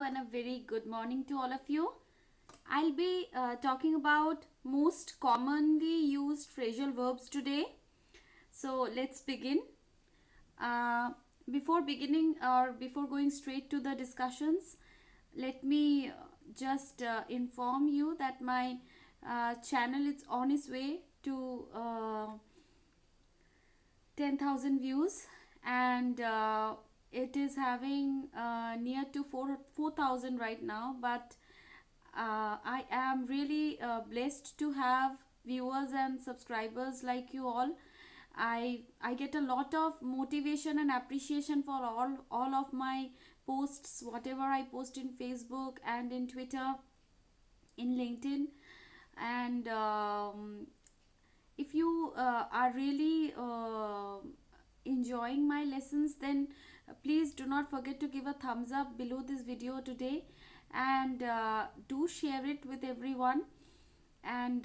and a very good morning to all of you. I'll be talking about most commonly used phrasal verbs today. So let's begin. Uh, Before beginning or before going straight to the discussions, let me just inform you that my channel is on its way to 10,000 views, and it is having near to 4,000 right now, but I am really blessed to have viewers and subscribers like you all. I get a lot of motivation and appreciation for all of my posts, whatever I post in Facebook and in Twitter, in LinkedIn, and if you are really enjoying my lessons, then please do not forget to give a thumbs up below this video today, and do share it with everyone, and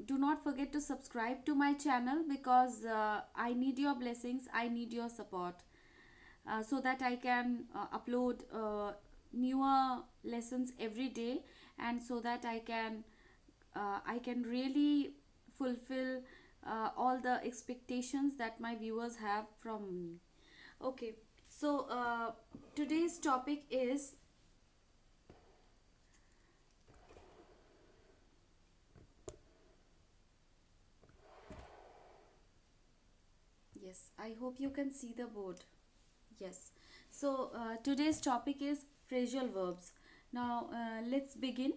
do not forget to subscribe to my channel, because I need your blessings, I need your support, so that I can upload newer lessons every day, and so that I can really fulfill all the expectations that my viewers have from me. Okay, so today's topic is yes, I hope you can see the board. Yes, so today's topic is phrasal verbs. Now let's begin.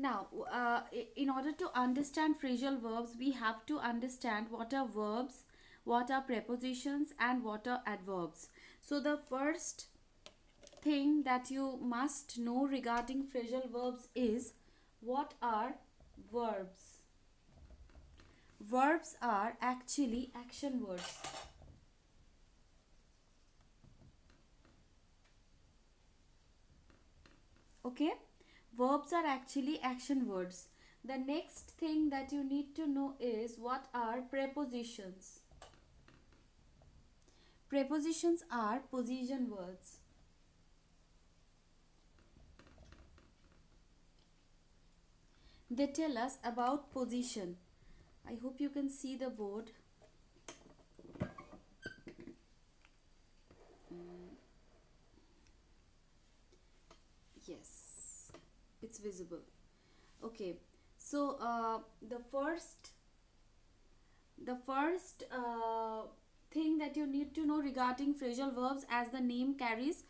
Now, in order to understand phrasal verbs, we have to understand what are verbs, what are prepositions, and what are adverbs. So, the first thing that you must know regarding phrasal verbs is what are verbs. Verbs are actually action words. Okay? Verbs are actually action words. The next thing that you need to know is what are prepositions. Prepositions are position words. They tell us about position. I hope you can see the board. Yes, it's visible. Okay, so the first thing that you need to know regarding phrasal verbs, as the name carries,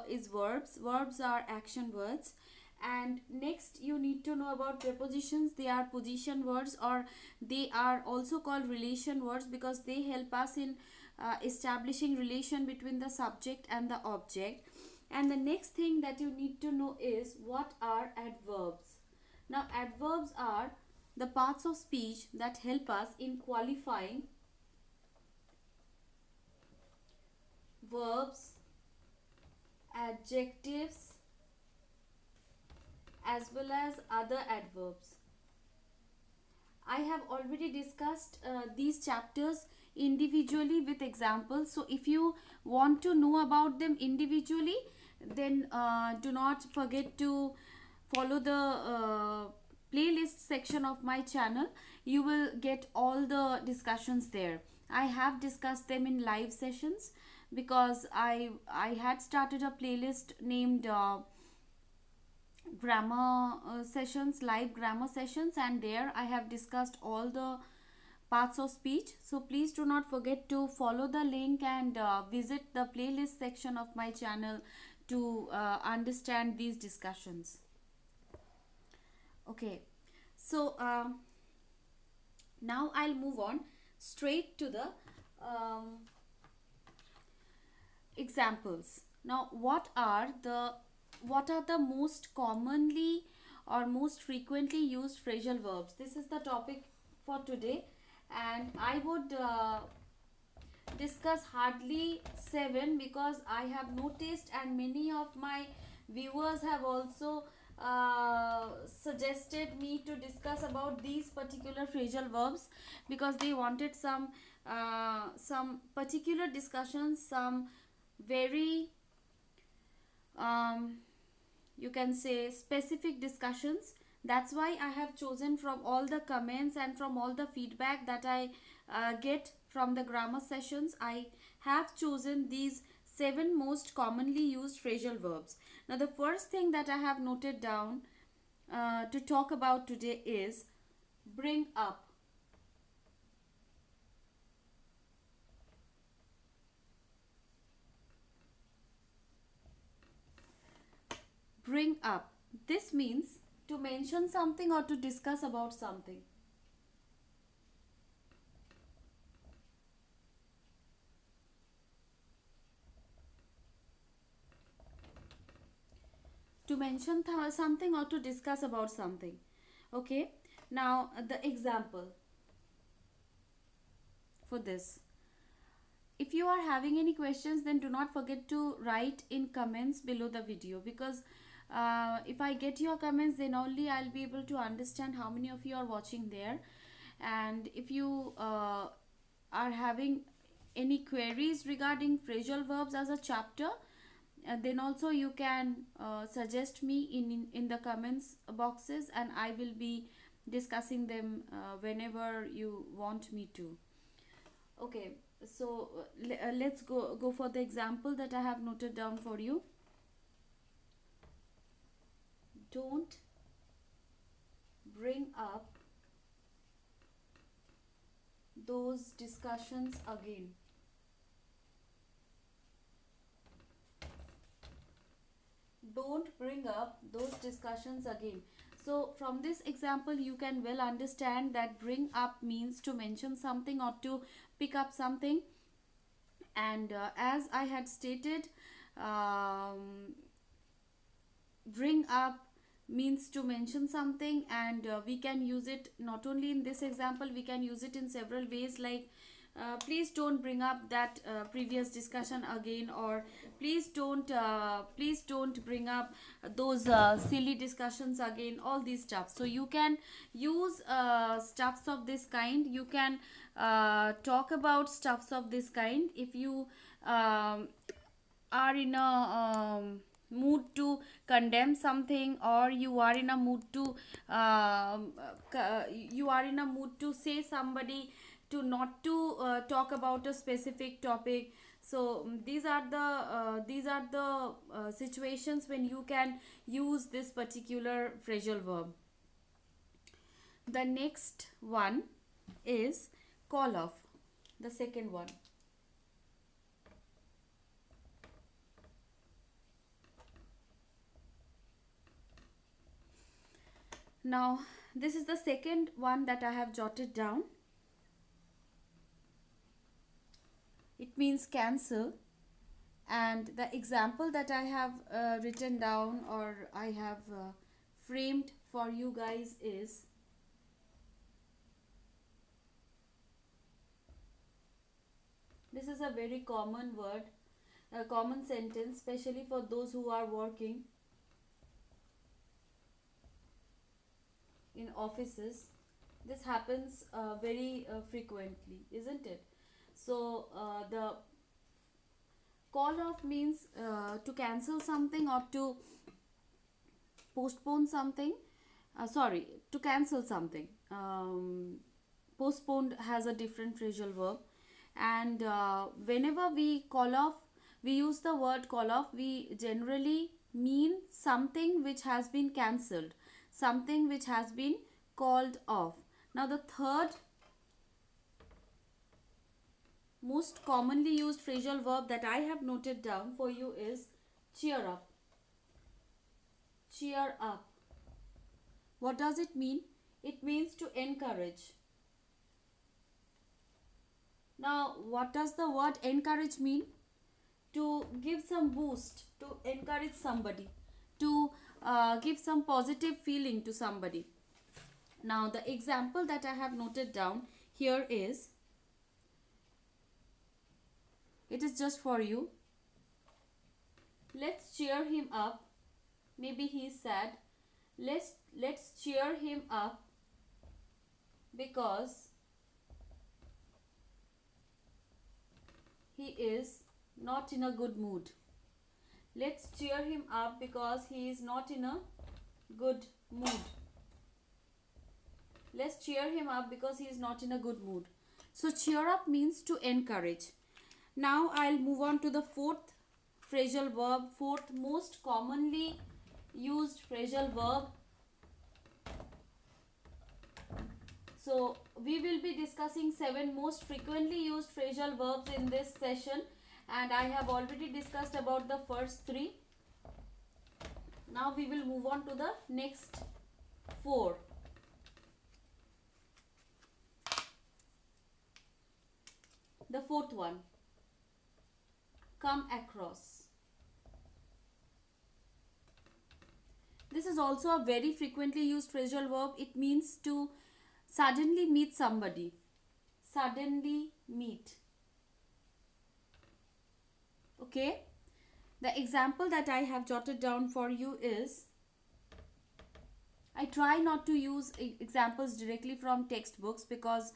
is verbs. Verbs are action words. And next you need to know about prepositions. They are position words, or they are also called relation words, because they help us in establishing relation between the subject and the object. And the next thing that you need to know is what are adverbs. Now, adverbs are the parts of speech that help us in qualifying verbs, adjectives, as well as other adverbs. I have already discussed these chapters individually with examples. So if you want to know about them individually, then do not forget to follow the playlist section of my channel. You will get all the discussions there. I have discussed them in live sessions, because I had started a playlist named grammar sessions, live grammar sessions, and there I have discussed all the parts of speech. So please do not forget to follow the link and visit the playlist section of my channel to understand these discussions. Okay, so now I'll move on straight to the examples. Now, what are the most commonly or most frequently used phrasal verbs? This is the topic for today, and I would discuss hardly 7, because I have noticed, and many of my viewers have also suggested me to discuss about these particular phrasal verbs because they wanted some particular discussions, some very you can say specific discussions. That's why I have chosen from all the comments and from all the feedback that I get from the grammar sessions. I have chosen these 7 most commonly used phrasal verbs. Now the first thing that I have noted down to talk about today is bring up. Bring up. This means to mention something or to discuss about something. To mention something or to discuss about something. Okay, now the example for this. If you are having any questions, then do not forget to write in comments below the video, because if I get your comments, then only I'll be able to understand how many of you are watching there. And if you are having any queries regarding phrasal verbs as a chapter, then also you can suggest me in the comments boxes, and I will be discussing them whenever you want me to. Okay, so let's go for the example that I have noted down for you. Don't bring up those discussions again. Don't bring up those discussions again. So from this example, you can well understand that bring up means to mention something or to pick up something. And as I had stated, bring up means to mention something, and we can use it not only in this example, we can use it in several ways, like please don't bring up that previous discussion again, or please don't bring up those silly discussions again, all these stuff. So you can use stuffs of this kind. You can talk about stuffs of this kind if you are in a mood to condemn something, or you are in a mood to say somebody to not to talk about a specific topic. So these are the situations when you can use this particular phrasal verb. The next one is call off, the second one. Now this is the second one that I have jotted down. It means cancel, and the example that I have written down, or I have framed for you guys, is this is a very common word, a common sentence, especially for those who are working in offices. This happens very frequently, isn't it? So the call off means to cancel something or to postpone something. To cancel something. Postponed has a different phrasal verb, and whenever we call off, we use the word call off, we generally mean something which has been cancelled, something which has been called off. Now the third most commonly used phrasal verb that I have noted down for you is cheer up. Cheer up. What does it mean? It means to encourage. Now, what does the word encourage mean? To give some boost, to encourage somebody, to give some positive feeling to somebody. Now, the example that I have noted down here is, it is just for you. Let's cheer him up. Maybe he is sad. Let's cheer him up because he is not in a good mood. Let's cheer him up because he is not in a good mood. Let's cheer him up because he is not in a good mood. So cheer up means to encourage. Now I'll move on to the fourth phrasal verb, fourth most commonly used phrasal verb. So we will be discussing 7 most frequently used phrasal verbs in this session, and I have already discussed about the first 3. Now we will move on to the next 4. The fourth one, come across. This is also a very frequently used phrasal verb. It means to suddenly meet somebody. Suddenly meet. Okay. The example that I have jotted down for you is, I try not to use examples directly from textbooks because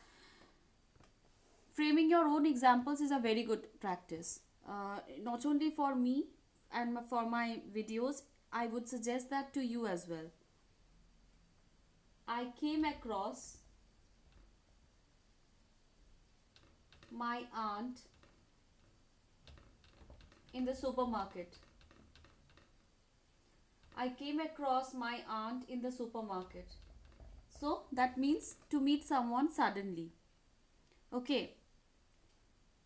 framing your own examples is a very good practice. Not only for me and for my videos, I would suggest that to you as well. I came across my aunt in the supermarket. I came across my aunt in the supermarket. So that means to meet someone suddenly. Okay.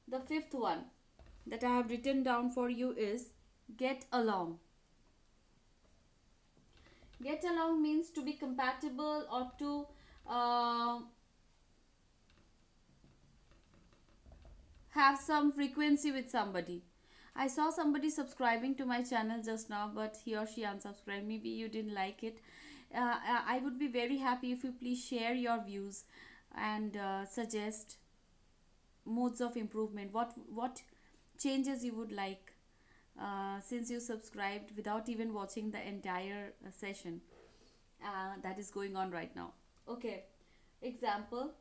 The fifth one that I have written down for you is get along. Get along means to be compatible or to have some frequency with somebody. I saw somebody subscribing to my channel just now, but he or she unsubscribed. Maybe you didn't like it. I would be very happy if you please share your views and suggest modes of improvement. What changes you would like since you subscribed without even watching the entire session that is going on right now. Okay. Example.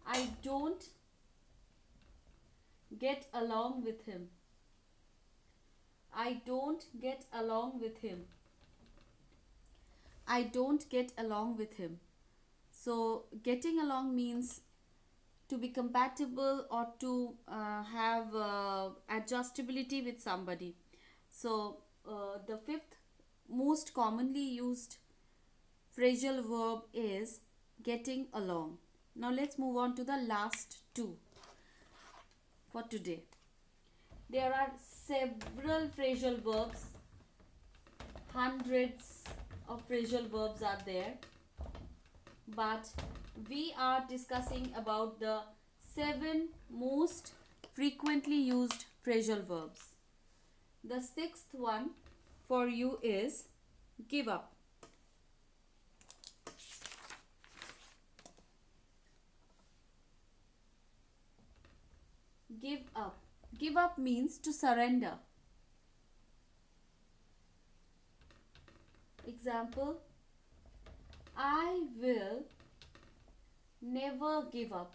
I don't get along with him. I don't get along with him. I don't get along with him. So getting along means to be compatible or to have adjustability with somebody. So the fifth most commonly used phrasal verb is getting along. Now let's move on to the last 2 for today. There are several phrasal verbs. Hundreds of phrasal verbs are there. But we are discussing about the 7 most frequently used phrasal verbs. The 6th one for you is give up. Give up. Give up means to surrender. Example, I will never give up.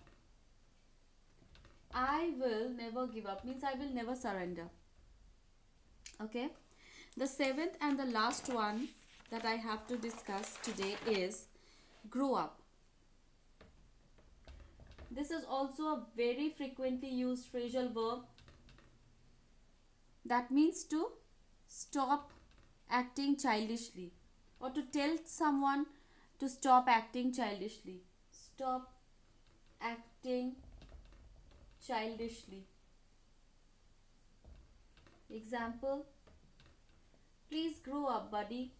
I will never give up means I will never surrender. Okay. The 7th and the last one that I have to discuss today is grow up. This is also a very frequently used phrasal verb. That means to stop acting childishly or to tell someone to stop acting childishly. Stop acting childishly. Example, please grow up, buddy.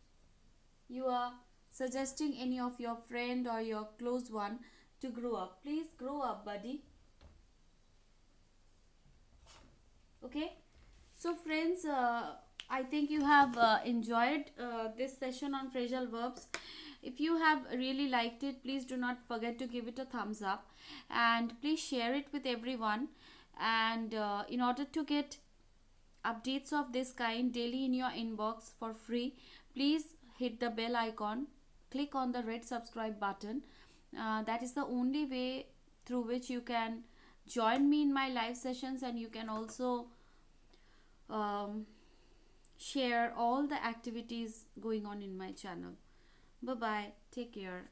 You are suggesting any of your friend or your close one to grow up. Please grow up, buddy. Okay. So friends, I think you have enjoyed this session on phrasal verbs. If you have really liked it, please do not forget to give it a thumbs up and please share it with everyone. And in order to get updates of this kind daily in your inbox for free, please hit the bell icon, click on the red subscribe button. That is the only way through which you can join me in my live sessions, and you can also share all the activities going on in my channel. Bye bye, take care.